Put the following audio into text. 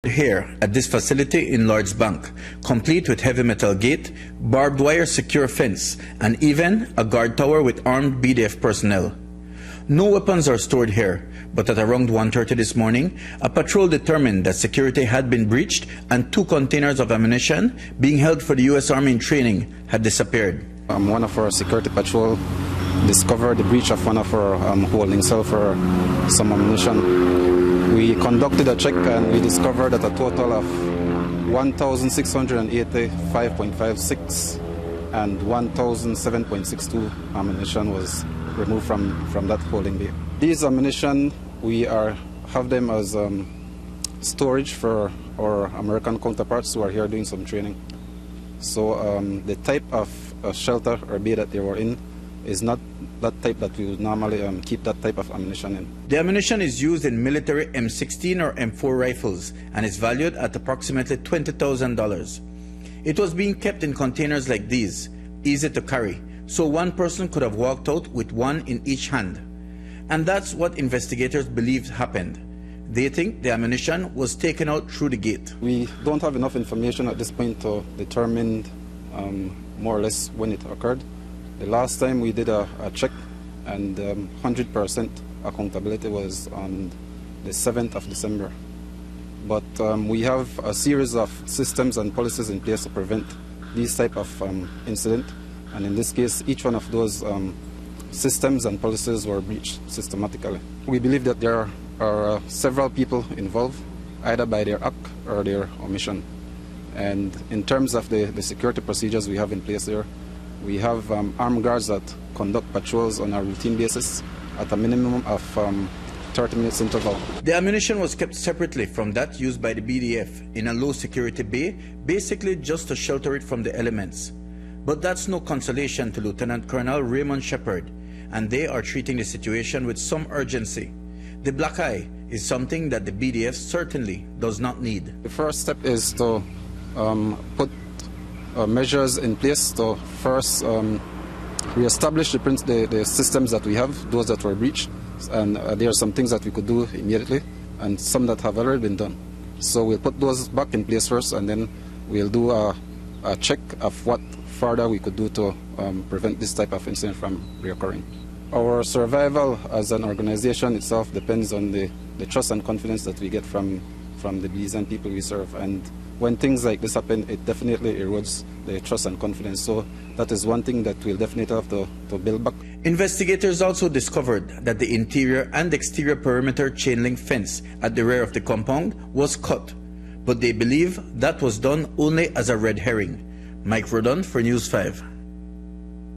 Here at this facility in Lord's Bank, complete with heavy metal gate, barbed wire secure fence, and even a guard tower with armed BDF personnel. No weapons are stored here, but at around 1:30 this morning, a patrol determined that security had been breached and 2 containers of ammunition being held for the U.S. Army in training had disappeared. One of our security patrol discovered the breach of one of our holding cell for some ammunition. We conducted a check and we discovered that a total of 1,685.56 and 1,007.62 ammunition was removed from that holding bay. These ammunition, we have them as storage for our American counterparts who are here doing some training. So the type of shelter or bay that they were in is not that type that we would normally keep that type of ammunition in. The ammunition is used in military M16 or M4 rifles and is valued at approximately $20,000. It was being kept in containers like these, easy to carry, so one person could have walked out with one in each hand. And that's what investigators believe happened. They think the ammunition was taken out through the gate. We don't have enough information at this point to determine more or less when it occurred. The last time we did a check and 100% accountability was on the 7th of December. But we have a series of systems and policies in place to prevent these type of incident. And in this case, each one of those systems and policies were breached systematically. We believe that there are several people involved, either by their act or their omission. And in terms of the security procedures we have in place here, we have armed guards that conduct patrols on a routine basis at a minimum of 30 minutes interval. The ammunition was kept separately from that used by the BDF in a low security bay, basically just to shelter it from the elements. But that's no consolation to Lieutenant Colonel Raymond Shepard, and they are treating the situation with some urgency. The black eye is something that the BDF certainly does not need. The first step is to put measures in place to first re-establish the systems that we have, those that were breached, and there are some things that we could do immediately and some that have already been done. So we'll put those back in place first, and then we'll do a check of what further we could do to prevent this type of incident from reoccurring. Our survival as an organization itself depends on the trust and confidence that we get from the Belizean people we serve, and when things like this happen, it definitely erodes the trust and confidence. So that is one thing that we'll definitely have to build back. Investigators also discovered that the interior and exterior perimeter chain link fence at the rear of the compound was cut, but they believe that was done only as a red herring. Mike Rodon for News 5.